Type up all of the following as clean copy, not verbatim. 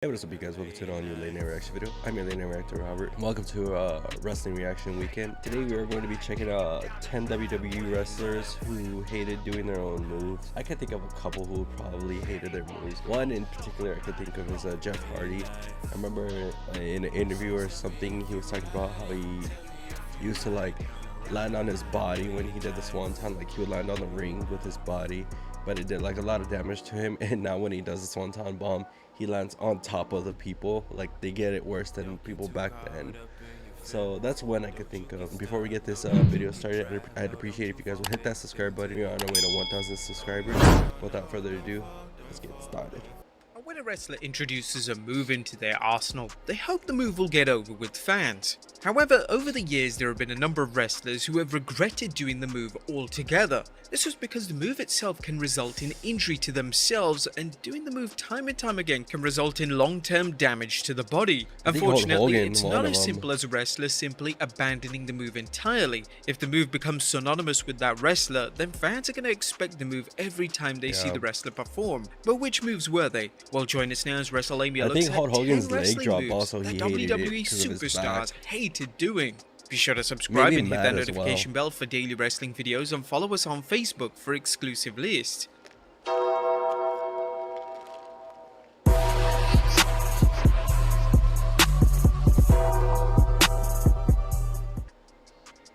Hey, what is up, you guys? Welcome to the all-new late night reaction video. I'm your late night reactor, Robert. Welcome to wrestling reaction weekend. Today we are going to be checking out 10 WWE wrestlers who hated doing their own moves. I can think of a couple who probably hated their moves. One in particular I can think of is Jeff Hardy. I remember in an interview or something, he was talking about how he used to land on his body when he did the swanton. Like, he would land on the ring with his body, but it did like a lot of damage to him. And now when he does the swanton bomb, he lands on top of the people. Like, they get it worse than people back then. So that's one I could think of. Before we get this video started, I'd appreciate if you guys would hit that subscribe button. We're on our way to 1,000 subscribers. Without further ado, let's get started. When a wrestler introduces a move into their arsenal, they hope the move will get over with fans. However, over the years there have been a number of wrestlers who have regretted doing the move altogether. This was because the move itself can result in injury to themselves, and doing the move time and time again can result in long-term damage to the body. Unfortunately, it's not as simple as a wrestler simply abandoning the move entirely. If the move becomes synonymous with that wrestler, then fans are going to expect the move every time they see the wrestler perform. But which moves were they? Well, join us now as Wrestlelamia looks at 10 Hogan's leg drop moves also that he WWE superstars hated doing. Be sure to subscribe and hit that notification bell for daily wrestling videos, and follow us on Facebook for exclusive lists.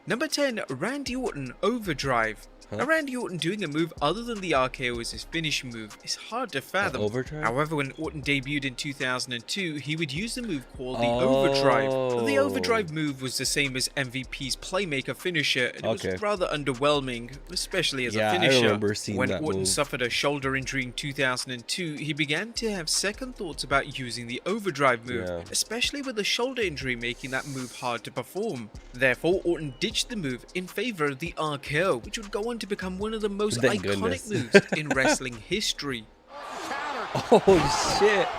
Number 10, Randy Orton Overdrive. Randy Orton doing a move other than the RKO as his finishing move is hard to fathom. However, when Orton debuted in 2002, he would use the move called the Overdrive. The Overdrive move was the same as MVP's Playmaker finisher, and it was rather underwhelming, especially as a finisher. When Orton suffered a shoulder injury in 2002, he began to have second thoughts about using the Overdrive move, especially with a shoulder injury making that move hard to perform. Therefore, Orton ditched the move in favor of the RKO, which would go on to become one of the most iconic moves in wrestling history. Oh shit.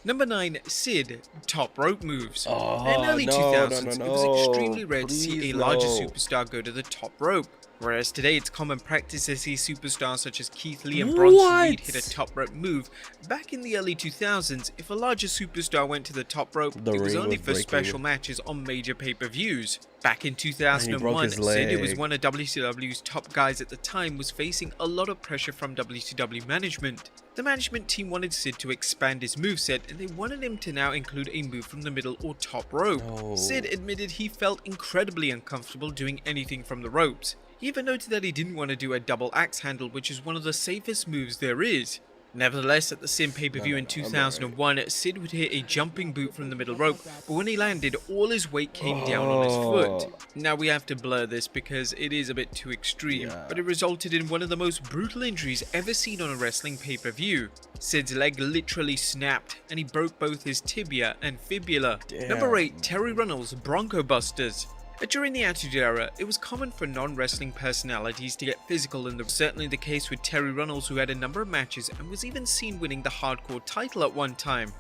Number 9, Sid, top rope moves. In early 2000s, it was extremely rare to see a larger superstar go to the top rope. Whereas today it's common practice to see superstars such as Keith Lee and Bronson Reed hit a top rope move. Back in the early 2000s, if a larger superstar went to the top rope, it was only for special matches on major pay-per-views. Back in 2001, Sid, who was one of WCW's top guys at the time, was facing a lot of pressure from WCW management. The management team wanted Sid to expand his moveset, and they wanted him to now include a move from the middle or top rope. Sid admitted he felt incredibly uncomfortable doing anything from the ropes. He even noted that he didn't want to do a double axe handle, which is one of the safest moves there is. Nevertheless, at the Sim pay-per-view in 2001, Sid would hit a jumping boot from the middle rope, but when he landed, all his weight came down on his foot. Now we have to blur this because it is a bit too extreme, but it resulted in one of the most brutal injuries ever seen on a wrestling pay-per-view. Sid's leg literally snapped, and he broke both his tibia and fibula. Number 8, Terry Runnels Bronco Busters. During the Attitude Era, it was common for non-wrestling personalities to get physical, and certainly the case with Terry Runnels, who had a number of matches and was even seen winning the Hardcore title at one time.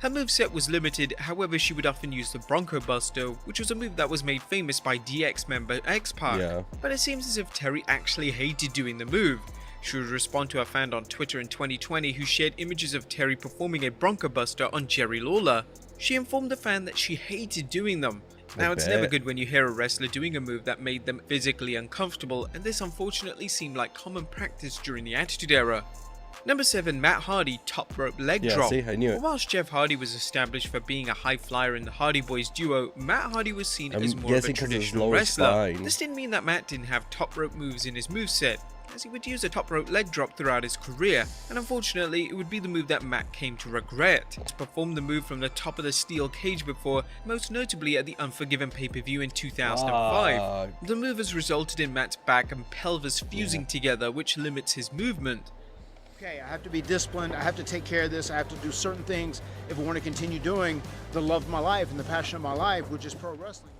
Her moveset was limited, however she would often use the Bronco Buster, which was a move that was made famous by DX member X-Pac. But it seems as if Terry actually hated doing the move. She would respond to a fan on Twitter in 2020 who shared images of Terry performing a Bronco Buster on Jerry Lawler. She informed the fan that she hated doing them. Now, it's never good when you hear a wrestler doing a move that made them physically uncomfortable, and this unfortunately seemed like common practice during the Attitude Era. Number 7, Matt Hardy top rope leg drop. I knew it. Whilst Jeff Hardy was established for being a high flyer in the Hardy Boys duo, Matt Hardy was seen as more of a traditional wrestler. This didn't mean that Matt didn't have top rope moves in his moveset, as he would use a top rope leg drop throughout his career, and unfortunately it would be the move that Matt came to regret. He's performed the move from the top of the steel cage before, most notably at the Unforgiven pay-per-view in 2005. The move has resulted in Matt's back and pelvis fusing together, which limits his movement. Okay, I have to be disciplined, I have to take care of this, I have to do certain things if I want to continue doing the love of my life and the passion of my life, which is pro wrestling.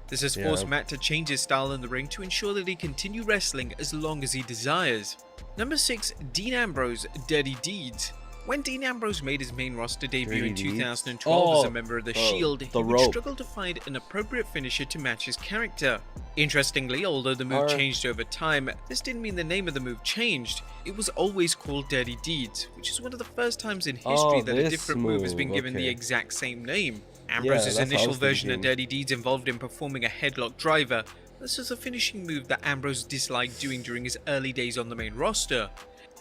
This has forced Matt to change his style in the ring to ensure that he continue wrestling as long as he desires. Number 6, Dean Ambrose Dirty Deeds. When Dean Ambrose made his main roster debut in 3D. 2012 as a member of the Shield, he would rope. struggle to find an appropriate finisher to match his character. Interestingly, although the move changed over time, this didn't mean the name of the move changed. It was always called Dirty Deeds, which is one of the first times in history that a different move has been given the exact same name. Ambrose's initial version of Dirty Deeds involved him performing a headlock driver. This was a finishing move that Ambrose disliked doing during his early days on the main roster.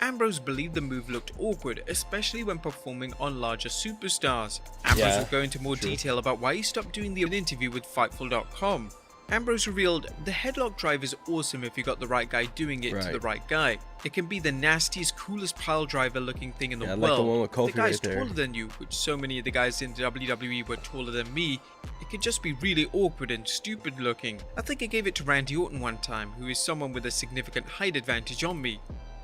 Ambrose believed the move looked awkward, especially when performing on larger superstars. Ambrose will go into more detail about why he stopped doing the interview with Fightful.com. Ambrose revealed, "The headlock drive is awesome if you got the right guy doing it to the right guy. It can be the nastiest, coolest pile driver looking thing in the world. Like the one with Kofi the guy's right taller than you, which so many of the guys in WWE were taller than me. It can just be really awkward and stupid looking. I think I gave it to Randy Orton one time, who is someone with a significant height advantage on me.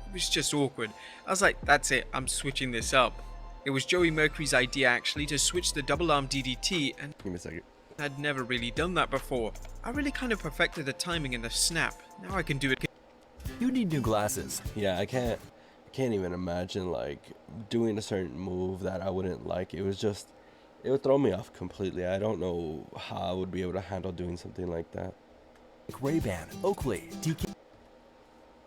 It was just awkward. I was like, that's it, I'm switching this up." It was Joey Mercury's idea actually to switch the double arm DDT, and Give me a second. I'd never really done that before. I really kind of perfected the timing and the snap. Now I can do it. You need new glasses. Yeah, I can't even imagine like doing a certain move that I wouldn't like. It would throw me off completely. I don't know how I would be able to handle doing something like that. Ray-Ban, Oakley, DK.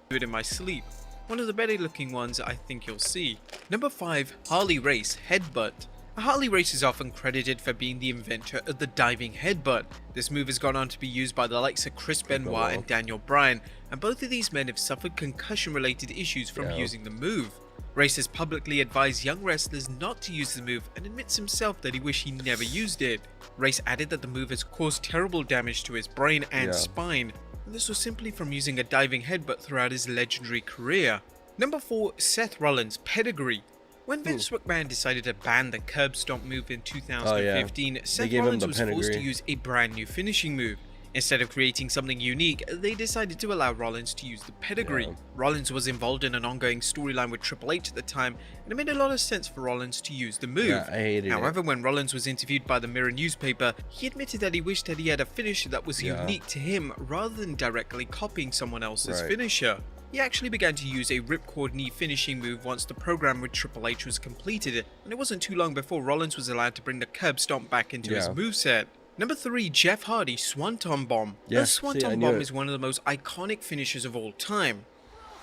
Do it in my sleep. One of the better looking ones I think you'll see. Number 5, Harley Race Headbutt. Harley Race is often credited for being the inventor of the diving headbutt. This move has gone on to be used by the likes of Chris Benoit and Daniel Bryan, and both of these men have suffered concussion-related issues from using the move. Race has publicly advised young wrestlers not to use the move and admits himself that he wished he never used it. Race added that the move has caused terrible damage to his brain and spine, and this was simply from using a diving headbutt throughout his legendary career. Number 4, Seth Rollins Pedigree. When Vince McMahon decided to ban the curb stomp move in 2015, Seth Rollins was forced to use a brand new finishing move. Instead of creating something unique, they decided to allow Rollins to use the pedigree. Rollins was involved in an ongoing storyline with Triple H at the time, and it made a lot of sense for Rollins to use the move. I hated However, when Rollins was interviewed by the Mirror newspaper, he admitted that he wished that he had a finisher that was unique to him rather than directly copying someone else's finisher. He actually began to use a ripcord knee finishing move once the program with Triple H was completed, and it wasn't too long before Rollins was allowed to bring the curb stomp back into his moveset. Number 3, Jeff Hardy Swanton Bomb. The Swanton Bomb is one of the most iconic finishers of all time.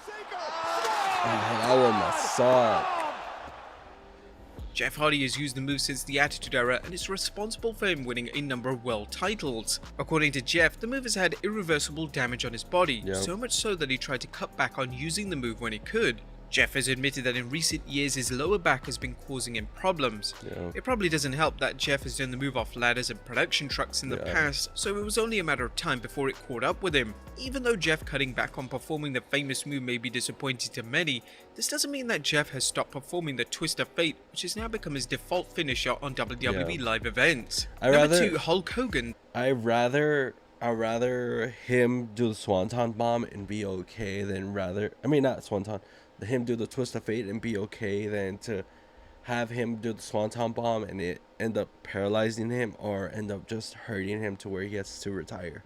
That one must suck. Jeff Hardy has used the move since the Attitude Era and is responsible for him winning a number of world titles. According to Jeff, the move has had irreversible damage on his body, so much so that he tried to cut back on using the move when he could. Jeff has admitted that in recent years his lower back has been causing him problems. It probably doesn't help that Jeff has done the move off ladders and production trucks in the past, so it was only a matter of time before it caught up with him. Even though Jeff cutting back on performing the famous move may be disappointing to many, this doesn't mean that Jeff has stopped performing the Twist of Fate, which has now become his default finisher on WWE live events. Number 2, Hulk Hogan. I'd rather him do the Swanton Bomb and be okay than not Swanton. Him do the Twist of Fate and be okay than to have him do the Swanton Bomb and it end up paralyzing him or end up just hurting him to where he has to retire.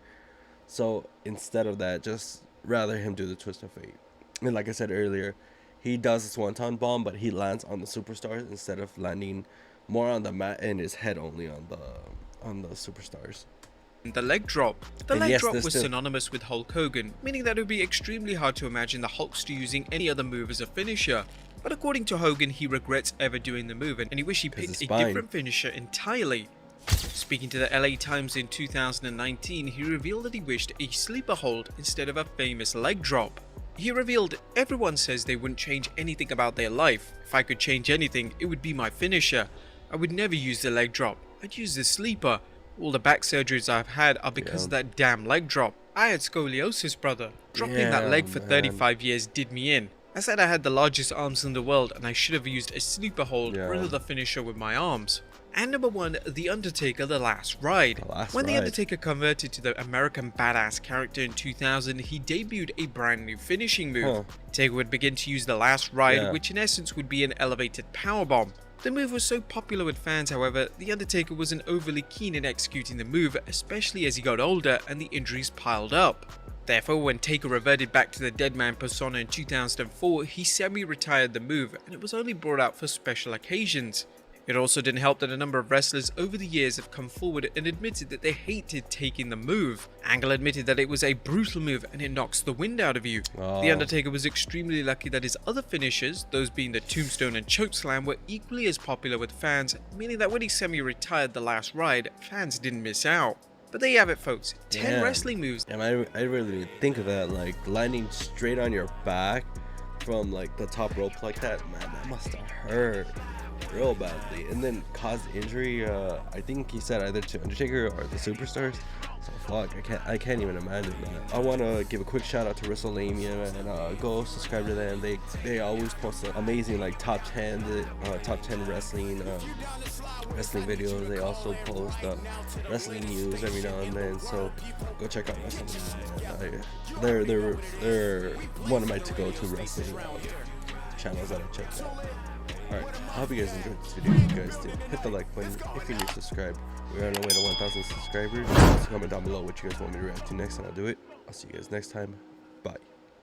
So instead of that, just rather him do the Twist of Fate. And like I said earlier, he does the Swanton Bomb, but he lands on the superstars instead of landing more on the mat and his head only on the superstars. The leg drop. The leg drop was synonymous with Hulk Hogan, meaning that it would be extremely hard to imagine the Hulkster using any other move as a finisher. But according to Hogan, he regrets ever doing the move and he wished he picked a different finisher entirely. Speaking to the LA Times in 2019, he revealed that he wished a sleeper hold instead of a famous leg drop. He revealed, "Everyone says they wouldn't change anything about their life. If I could change anything, it would be my finisher. I would never use the leg drop. I'd use the sleeper. All the back surgeries I've had are because of that damn leg drop. I had scoliosis, brother. Dropping that leg for 35 years did me in. I said I had the largest arms in the world and I should have used a sleeper hold rather than finisher with my arms." And number 1, The Undertaker The Last Ride. When The Undertaker converted to the American Badass character in 2000, he debuted a brand new finishing move. Taker would begin to use The Last Ride, which in essence would be an elevated powerbomb. The move was so popular with fans, however, The Undertaker wasn't overly keen in executing the move, especially as he got older and the injuries piled up. Therefore, when Taker reverted back to the Deadman persona in 2004, he semi-retired the move, and it was only brought out for special occasions. It also didn't help that a number of wrestlers over the years have come forward and admitted that they hated taking the move. Angle admitted that it was a brutal move and it knocks the wind out of you. The Undertaker was extremely lucky that his other finishers, those being the Tombstone and Chokeslam, were equally as popular with fans, meaning that when he semi-retired the last ride, fans didn't miss out. But there you have it, folks. 10 wrestling moves. And I really didn't think of that, like landing straight on your back from like the top rope like that. Man, that must have hurt real badly, and then caused injury. I think he said either to Undertaker or the Superstars. So fuck, I can't even imagine that. I want to give a quick shout out to Wrestlelamia, and go subscribe to them. They always post amazing like top 10 wrestling videos. They also post wrestling news every now and then. So go check out Wrestlelamia. They're one of my to-go-to wrestling channels that I check out. Alright, I hope you guys enjoyed this video. If you guys did, hit the like button. If you're new, subscribe. We're on our way to 1,000 subscribers. Also comment down below what you guys want me to react to next, and I'll do it. I'll see you guys next time. Bye.